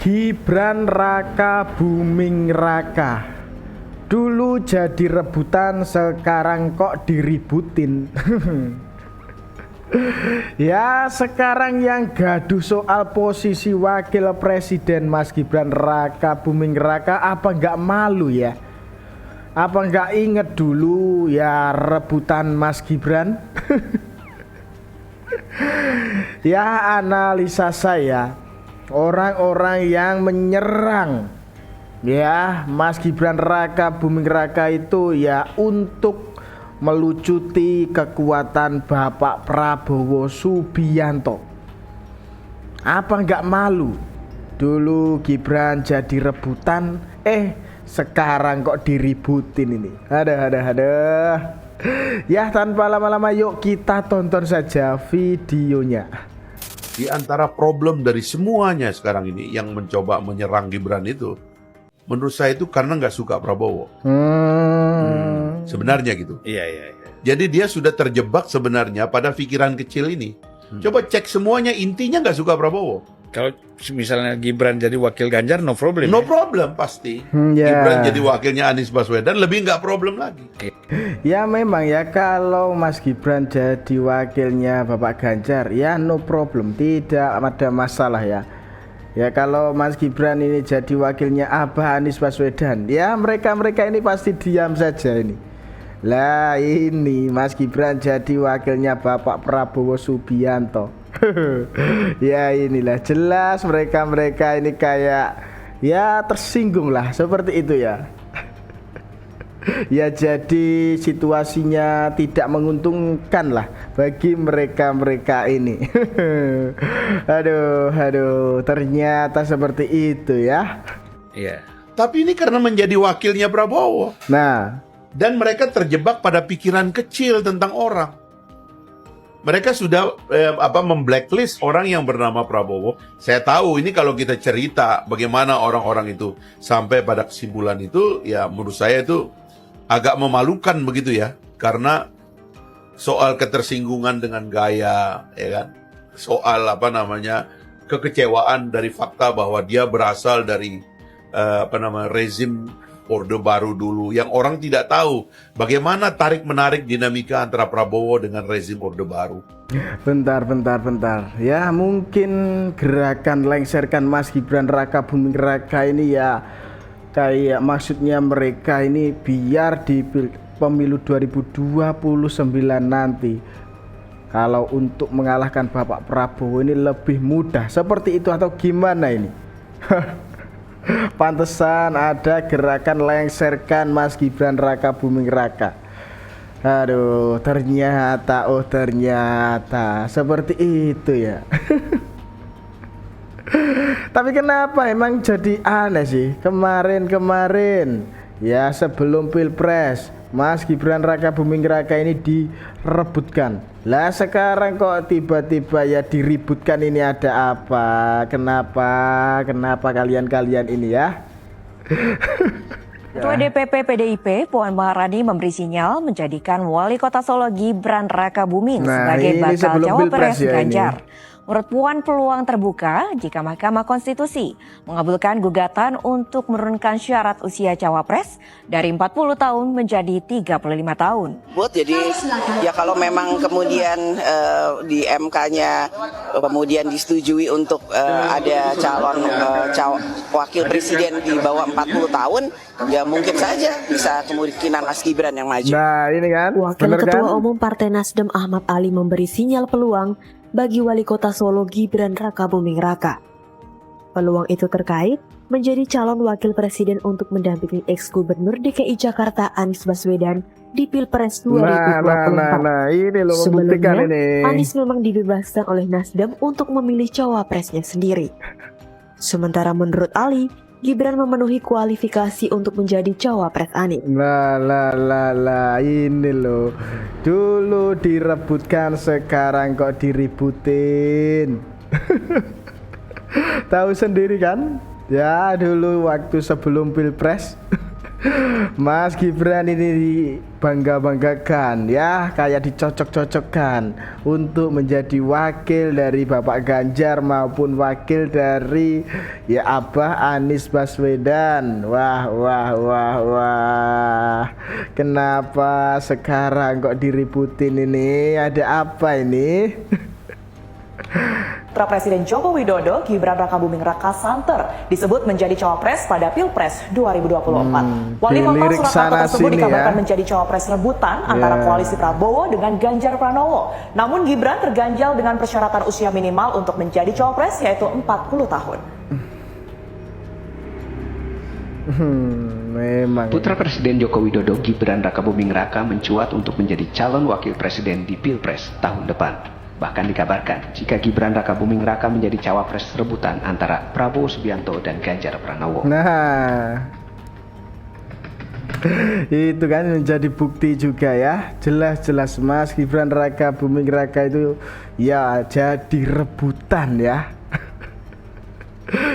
Gibran Raka Buming Raka. Dulu jadi rebutan, sekarang kok diributin. Ya, sekarang yang gaduh soal posisi wakil presiden Mas Gibran Raka Buming Raka, apa nggak malu ya? Apa nggak inget dulu ya rebutan Mas Gibran? Ya, analisa saya, orang-orang yang menyerang ya Mas Gibran Raka Buming Raka itu ya untuk melucuti kekuatan Bapak Prabowo Subianto. Apa nggak malu? Dulu Gibran jadi rebutan, sekarang kok diributin ini. Ada. Ya, tanpa lama-lama yuk kita tonton saja videonya. Di antara problem dari semuanya sekarang ini yang mencoba menyerang Gibran itu, menurut saya itu karena nggak suka Prabowo. Sebenarnya gitu. Iya. Jadi dia sudah terjebak sebenarnya pada pikiran kecil ini. Coba cek semuanya, intinya nggak suka Prabowo. Kalau misalnya Gibran jadi wakil Ganjar, no problem. No problem pasti. Ya. Gibran jadi wakilnya Anies Baswedan lebih nggak problem lagi. Ya memang ya, kalau Mas Gibran jadi wakilnya Bapak Ganjar ya no problem, tidak ada masalah ya. Ya kalau Mas Gibran ini jadi wakilnya Abah Anies Baswedan, ya mereka ini pasti diam saja ini. Lah ini Mas Gibran jadi wakilnya Bapak Prabowo Subianto. Ya inilah jelas mereka ini kayak ya tersinggung lah seperti itu ya. Ya jadi situasinya tidak menguntungkan lah bagi mereka ini. Aduh, ternyata seperti itu ya. Iya. Tapi ini karena menjadi wakilnya Prabowo. Nah, Dan mereka terjebak pada pikiran kecil tentang orang. Mereka sudah memblacklist orang yang bernama Prabowo. Saya tahu ini kalau kita cerita bagaimana orang-orang itu sampai pada kesimpulan itu, ya menurut saya itu agak memalukan begitu ya. Karena soal ketersinggungan dengan gaya, ya kan? Soal kekecewaan dari fakta bahwa dia berasal dari rezim Orde Baru dulu, yang orang tidak tahu bagaimana tarik-menarik dinamika antara Prabowo dengan rezim Orde Baru. bentar. Ya mungkin gerakan lengserkan Mas Gibran Raka Buming Raka ini ya kayak maksudnya mereka ini biar di pemilu 2029 nanti kalau untuk mengalahkan Bapak Prabowo ini lebih mudah, seperti itu atau gimana ini? Pantesan ada gerakan lengserkan Mas Gibran Raka Buming Raka. Aduh, ternyata seperti itu ya. Tapi kenapa emang jadi aneh sih kemarin ya sebelum Pilpres Mas Gibran Raka Buming Raka ini direbutkan. Lah sekarang kok tiba-tiba ya diributkan, ini ada apa? Kenapa kalian ini ya? Ketua DPP PDIP Puan Maharani memberi sinyal menjadikan Wali Kota Solo Gibran Raka Buming sebagai bakal cawapres Ganjar. Menurut Puan, peluang terbuka jika Mahkamah Konstitusi mengabulkan gugatan untuk menurunkan syarat usia cawapres dari 40 tahun menjadi 35 tahun. Jadi ya kalau memang kemudian di MK-nya kemudian disetujui untuk ada calon wakil presiden di bawah 40 tahun, ya mungkin saja bisa kemungkinan Mas Gibran yang maju. Nah ini kan, Wakil Ketua Umum Partai Nasdem Ahmad Ali memberi sinyal peluang bagi Wali Kota Solo Gibran Raka Buming Raka. Peluang itu terkait menjadi calon wakil presiden untuk mendampingi ex-gubernur DKI Jakarta Anies Baswedan di Pilpres 2024. Nah, ini loh Sebelumnya, membuktikan ini. Anies memang dibebaskan oleh Nasdem untuk memilih cawapresnya sendiri. Sementara menurut Ali, Gibran memenuhi kualifikasi untuk menjadi cawapres Anies. Lah, ini loh. Dulu direbutkan, sekarang kok diributin. Tahu sendiri kan? Ya dulu waktu sebelum Pilpres Mas Gibran ini dibangga-banggakan ya, kayak dicocok-cocokkan untuk menjadi wakil dari Bapak Ganjar maupun wakil dari ya Abah Anies Baswedan. Wah, wah, wah, wah. Kenapa sekarang kok diributin ini? Ada apa ini? Putra Presiden Joko Widodo, Gibran Rakabuming Raka santer disebut menjadi cawapres pada Pilpres 2024. Wali kota Surakarta tersebut dikabarkan menjadi cawapres rebutan antara koalisi Prabowo dengan Ganjar Pranowo. Namun Gibran terganjal dengan persyaratan usia minimal untuk menjadi cawapres yaitu 40 tahun. Memang. Putra Presiden Joko Widodo Gibran Rakabuming Raka mencuat untuk menjadi calon wakil presiden di Pilpres tahun depan. Bahkan dikabarkan jika Gibran Rakabuming Raka menjadi cawapres rebutan antara Prabowo Subianto dan Ganjar Pranowo. Nah, itu kan menjadi bukti juga ya. Jelas-jelas Mas Gibran Rakabuming Raka itu ya jadi rebutan ya.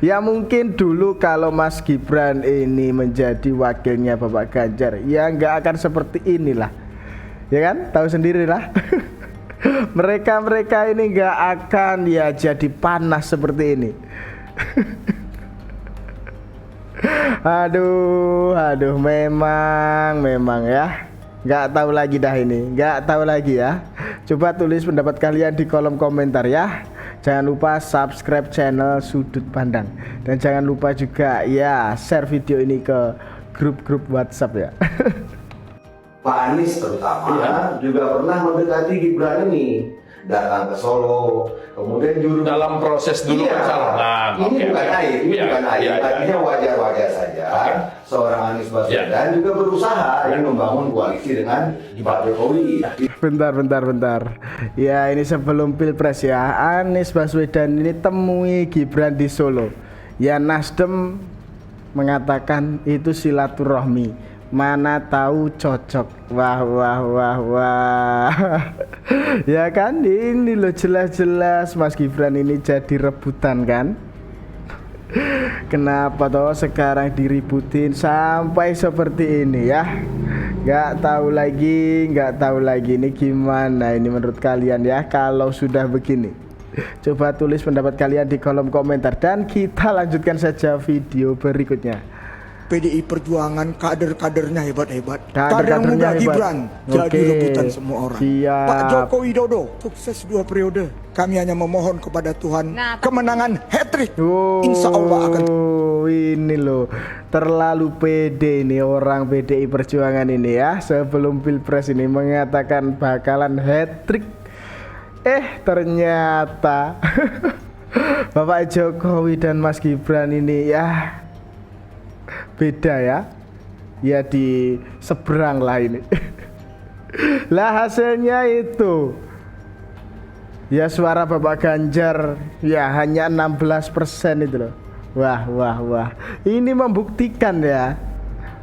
Ya mungkin dulu kalau Mas Gibran ini menjadi wakilnya Bapak Ganjar, ya nggak akan seperti inilah. Ya kan, tahu sendirilah. Mereka ini nggak akan ya jadi panas seperti ini. Aduh, memang ya. Nggak tahu lagi dah ini, nggak tahu lagi ya. Coba tulis pendapat kalian di kolom komentar ya. Jangan lupa subscribe channel Sudut Pandang dan jangan lupa juga ya share video ini ke grup-grup WhatsApp ya. Pak Anies terutama juga pernah mendekati Gibran ini, datang ke Solo, kemudian juru Dalam proses dulu pencalonan. ini bukan aib, artinya wajar-wajar saja. Seorang Anies Baswedan juga berusaha membangun koalisi dengan Pak Jokowi. Bentar. Ya ini sebelum Pilpres ya, Anies Baswedan ini temui Gibran di Solo. Ya Nasdem mengatakan itu silaturahmi. Mana tahu cocok. Wah. Ya kan, ini loh jelas-jelas Mas Gibran ini jadi rebutan kan. Kenapa toh sekarang diributin sampai seperti ini ya? Nggak tahu lagi ini gimana ini menurut kalian ya kalau sudah begini. Coba tulis pendapat kalian di kolom komentar dan kita lanjutkan saja video berikutnya. PDI Perjuangan kader-kadernya hebat-hebat. Kader muda Gibran jadi rebutan semua orang. Siap. Pak Joko Widodo sukses 2 periode. Kami hanya memohon kepada Tuhan kemenangan hat-trick. Insya Allah akan. Ini loh terlalu pede ini orang PDI Perjuangan ini ya. Sebelum Pilpres ini mengatakan bakalan hat-trick. Ternyata Bapak Jokowi dan Mas Gibran ini ya beda ya di seberang lah ini. Lah hasilnya itu ya suara Bapak Ganjar ya hanya 16% itu loh. Wah ini membuktikan ya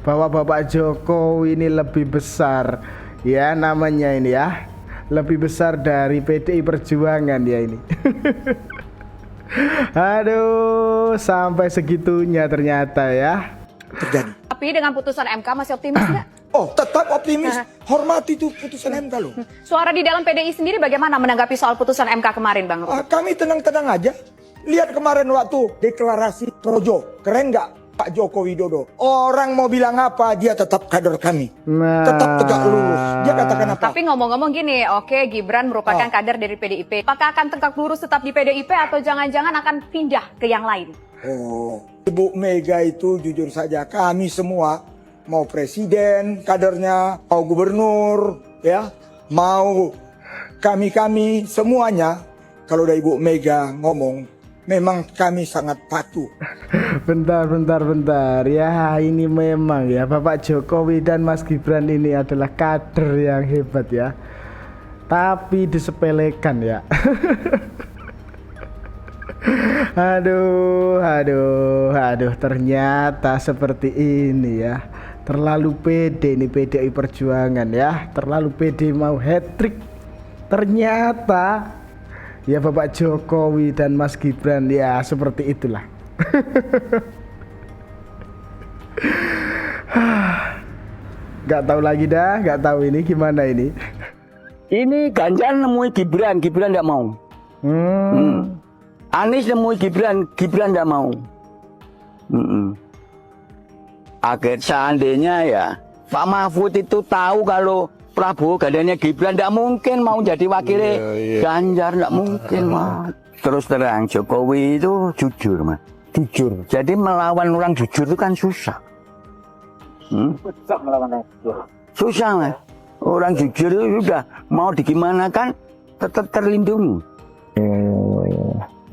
bahwa Bapak Jokowi ini lebih besar ya namanya ini ya, lebih besar dari PDI Perjuangan ya ini. Aduh sampai segitunya ternyata ya terjadi. Tapi dengan putusan MK masih optimis nggak? Oh, tetap optimis. Hormati itu putusan MK loh. Suara di dalam PDI sendiri bagaimana menanggapi soal putusan MK kemarin, Bang? Kami tenang-tenang aja. Lihat kemarin waktu deklarasi Projo, keren nggak Pak Joko Widodo? Orang mau bilang apa, dia tetap kader kami. Tetap tegak lurus. Dia katakan apa? Tapi ngomong-ngomong gini, oke Gibran merupakan kader dari PDIP. Apakah akan tegak lurus tetap di PDIP atau jangan-jangan akan pindah ke yang lain? Ibu Mega itu jujur saja kami semua mau presiden kadernya, mau gubernur ya, mau kami semuanya kalau udah Ibu Mega ngomong memang kami sangat patuh. Bentar ya ini memang ya Bapak Jokowi dan Mas Gibran ini adalah kader yang hebat ya, tapi disepelekan ya. Aduh, ternyata seperti ini ya. Terlalu pede ini PDI Perjuangan ya. Terlalu pede mau hat-trick. Ternyata ya Bapak Jokowi dan Mas Gibran ya seperti itulah. Gak tahu lagi dah, gak tahu ini gimana ini. Ini Ganjar nemui Gibran tidak mau. Anies nemui Gibran tidak mau. Akhir seandainya ya Pak Mahfud itu tahu kalau Prabowo gandanya Gibran tidak mungkin mau jadi wakilnya Ganjar, tidak mungkin Mas. Terus terang Jokowi itu jujur Mas. Jujur. Jadi melawan orang jujur itu kan susah. Susah Mas. Orang jujur itu sudah mau digimanakan tetap terlindungi.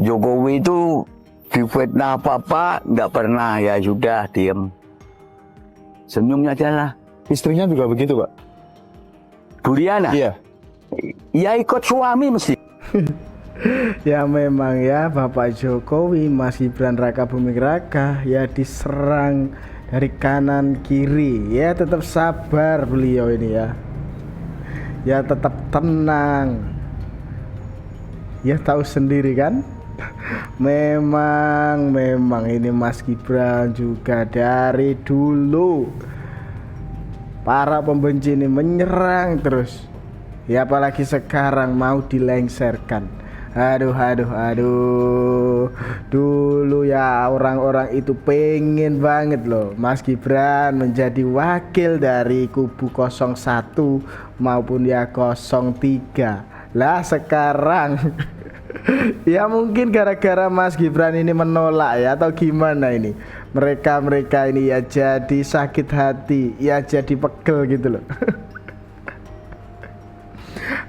Jokowi itu difitnah apa-apa nggak pernah, ya sudah diem. Senyumnya aja lah. Istrinya juga begitu Pak? Duriana? Iya. Ya ikut suami mesti. Ya memang ya Bapak Jokowi, Mas Gibran Raka Buming Raka ya diserang dari kanan kiri. Ya tetap sabar beliau ini ya. Ya tetap tenang. Ya tahu sendiri kan. Memang ini Mas Gibran juga dari dulu para pembenci ini menyerang terus. Ya apalagi sekarang mau dilengserkan. Aduh. Dulu ya orang-orang itu pengen banget loh Mas Gibran menjadi wakil dari kubu 01 maupun ya 03. Lah sekarang ya mungkin gara-gara Mas Gibran ini menolak ya atau gimana ini. Mereka ini ya jadi sakit hati, ya jadi pegel gitu loh.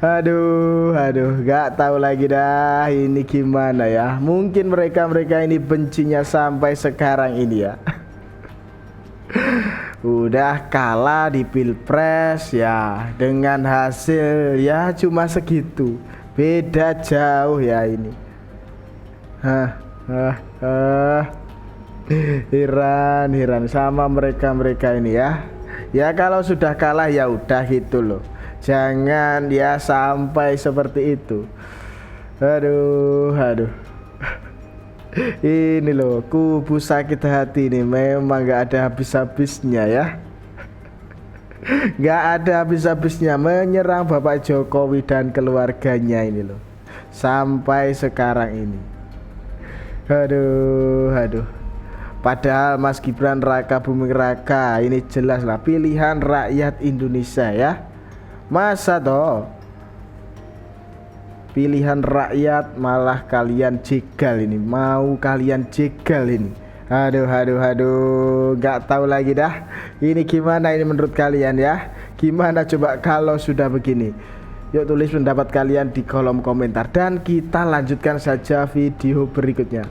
Aduh, gak tahu lagi dah ini gimana ya. Mungkin mereka ini bencinya sampai sekarang ini ya. Udah kalah di Pilpres ya, dengan hasil ya cuma segitu. Beda jauh ya ini. Heran sama mereka ini ya. Ya kalau sudah kalah ya udah gitu loh. Jangan ya sampai seperti itu. Aduh. Ini loh kubu sakit hati ini memang gak ada habis-habisnya ya. Gak ada habis-habisnya menyerang Bapak Jokowi dan keluarganya ini loh. Sampai sekarang ini. Aduh. Padahal Mas Gibran Raka Buming Raka ini jelas lah pilihan rakyat Indonesia ya. Masa toh pilihan rakyat malah kalian jegal ini, mau kalian jegal ini. Aduh, gak tahu lagi dah. Ini gimana ini menurut kalian ya? Gimana coba kalau sudah begini? Yuk tulis pendapat kalian di kolom komentar dan kita lanjutkan saja video berikutnya.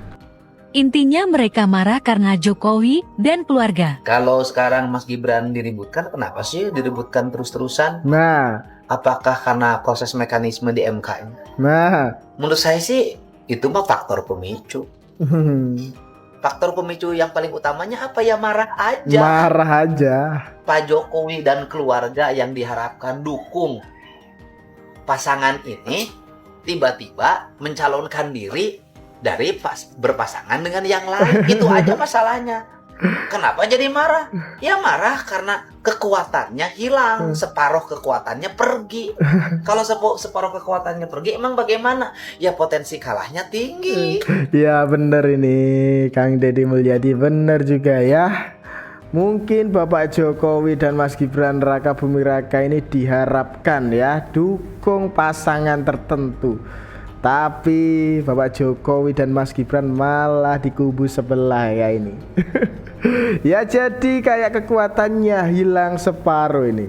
Intinya mereka marah karena Jokowi dan keluarga. Kalau sekarang Mas Gibran diributkan, kenapa sih diributkan terus-terusan? Nah, apakah karena proses mekanisme di MK ini? Nah, menurut saya sih itu mah faktor pemicu. Faktor pemicu yang paling utamanya apa ya? Marah aja. Pak Jokowi dan keluarga yang diharapkan dukung pasangan ini tiba-tiba mencalonkan diri dari berpasangan dengan yang lain. Itu aja masalahnya. Kenapa jadi marah? Ya marah karena kekuatannya hilang, separuh kekuatannya pergi. Kalau separuh kekuatannya pergi, emang bagaimana? Ya potensi kalahnya tinggi. Ya bener ini Kang Deddy Mulyadi, bener juga ya. Mungkin Bapak Jokowi dan Mas Gibran Raka Buming Raka ini diharapkan ya dukung pasangan tertentu. Tapi Bapak Jokowi dan Mas Gibran malah di kubu sebelah ya ini. Ya jadi kayak kekuatannya hilang separuh ini.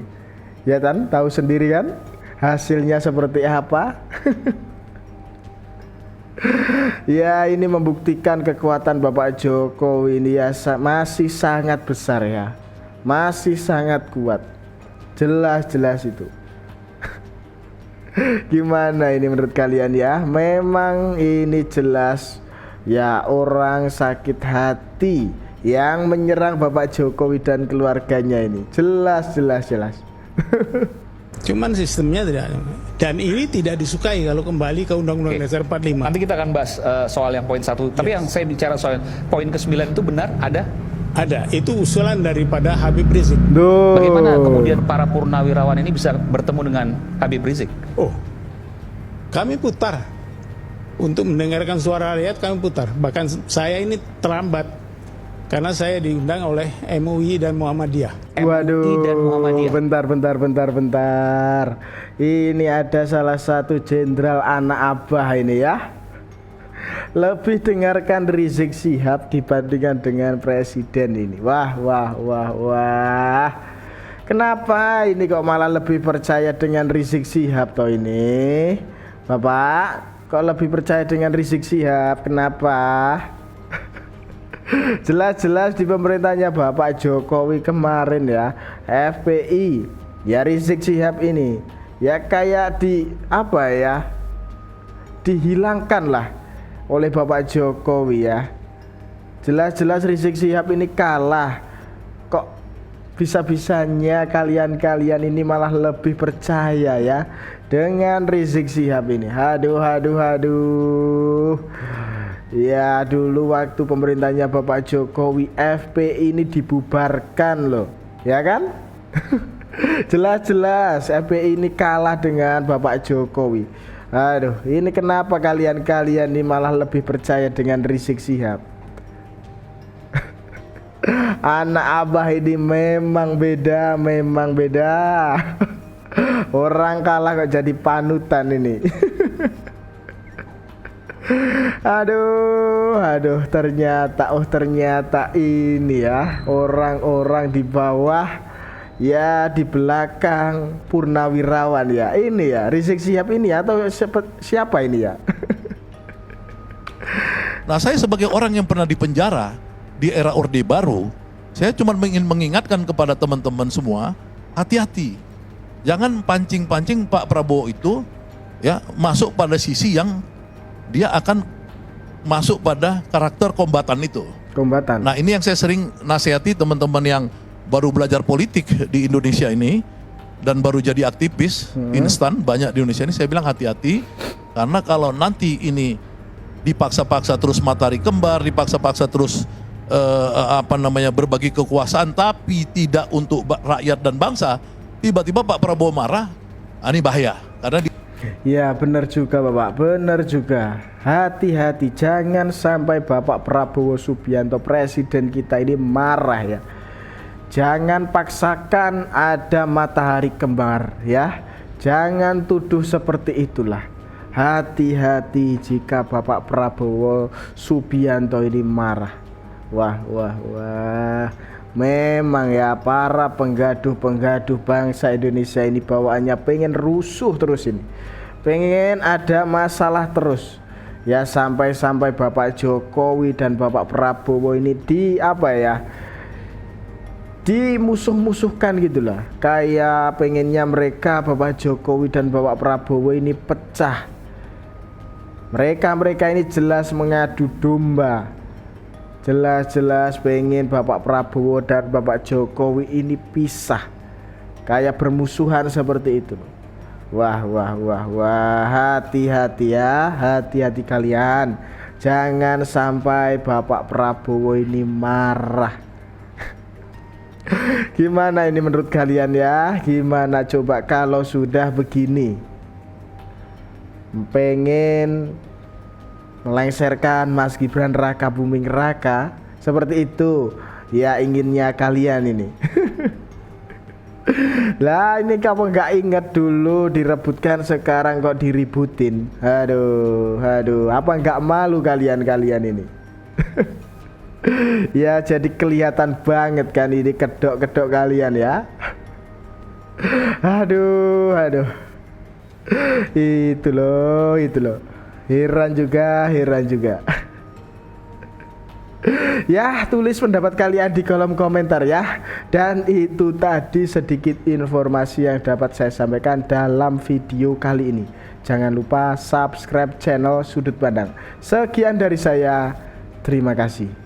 Ya kan, tahu sendiri kan hasilnya seperti apa. Ya ini membuktikan kekuatan Bapak Jokowi ini ya masih sangat besar ya. Masih sangat kuat. Jelas itu. Gimana ini menurut kalian ya? Memang ini jelas ya orang sakit hati yang menyerang Bapak Jokowi dan keluarganya ini. Jelas. Cuman sistemnya tidak, dan ini tidak disukai kalau kembali ke Undang-Undang Dasar 45. Nanti kita akan bahas soal yang poin 1. Tapi yang saya bicara soal poin ke-9 itu benar ada Ada, itu usulan daripada Habib Rizik. Bagaimana kemudian para purnawirawan ini bisa bertemu dengan Habib Rizik? Oh, kami putar. Untuk mendengarkan suara rakyat kami putar. Bahkan saya ini terlambat karena saya diundang oleh MUI dan Muhammadiyah. Waduh, bentar. Ini ada salah satu jenderal anak abah ini ya. Lebih dengarkan Rizik Syihab dibandingkan dengan presiden ini. Wah. Kenapa ini kok malah lebih percaya dengan Rizik Syihab toh ini? Bapak, kok lebih percaya dengan Rizik Syihab? Kenapa? Jelas-jelas di pemerintahnya Bapak Jokowi kemarin ya, FPI, ya Rizik Syihab ini ya kayak dihilangkan lah oleh Bapak Jokowi ya. Jelas-jelas Rizik Syihab ini kalah. Kok bisa-bisanya kalian ini malah lebih percaya ya dengan Rizik Syihab ini. Aduh. Ya dulu waktu pemerintahnya Bapak Jokowi, FPI ini dibubarkan loh, ya kan? Jelas-jelas FPI ini kalah dengan Bapak Jokowi. Aduh, ini kenapa kalian ini malah lebih percaya dengan Rizik Syihab? Anak abah ini memang beda. Orang kalah kok jadi panutan ini. Aduh, ternyata ini ya orang-orang di bawah ya di belakang purnawirawan ya. Ini ya Rizik Syihab ini atau siapa ini ya? Nah, saya sebagai orang yang pernah dipenjara di era Orde Baru, saya cuma ingin mengingatkan kepada teman-teman semua, hati-hati. Jangan pancing-pancing Pak Prabowo itu ya masuk pada sisi yang dia akan masuk pada karakter kombatan itu. Nah, ini yang saya sering nasihati teman-teman yang baru belajar politik di Indonesia ini dan baru jadi aktivis instan banyak di Indonesia ini. Saya bilang hati-hati, karena kalau nanti ini dipaksa-paksa terus matahari kembar, dipaksa-paksa terus berbagi kekuasaan tapi tidak untuk rakyat dan bangsa, tiba-tiba Pak Prabowo marah, ini bahaya. Karena ya benar juga Bapak, benar juga. Hati-hati, jangan sampai Bapak Prabowo Subianto presiden kita ini marah ya. Jangan paksakan ada matahari kembar ya. Jangan tuduh seperti itulah. Hati-hati jika Bapak Prabowo Subianto ini marah. Wah. Memang ya para penggaduh bangsa Indonesia ini bawaannya pengen rusuh terus ini. Pengen ada masalah terus. Ya sampai Bapak Jokowi dan Bapak Prabowo ini dimusuh-musuhkan gitulah. Kayak pengennya mereka Bapak Jokowi dan Bapak Prabowo ini pecah. Mereka ini jelas mengadu domba. Jelas pengen Bapak Prabowo dan Bapak Jokowi ini pisah. Kayak bermusuhan seperti itu. Wah, hati-hati ya, hati-hati kalian. Jangan sampai Bapak Prabowo ini marah. Gimana ini menurut kalian ya? Gimana coba kalau sudah begini? Pengen melengsarkan Mas Gibran Rakabuming Raka seperti itu ya inginnya kalian ini. Lah ini kamu nggak ingat dulu direbutkan, sekarang kok diributin. Aduh, apa nggak malu kalian ini? Ya jadi kelihatan banget kan ini kedok kalian ya. Aduh. Itu loh. Heran juga. Ya, tulis pendapat kalian di kolom komentar ya. Dan itu tadi sedikit informasi yang dapat saya sampaikan dalam video kali ini. Jangan lupa subscribe channel Sudut Pandang. Sekian dari saya. Terima kasih.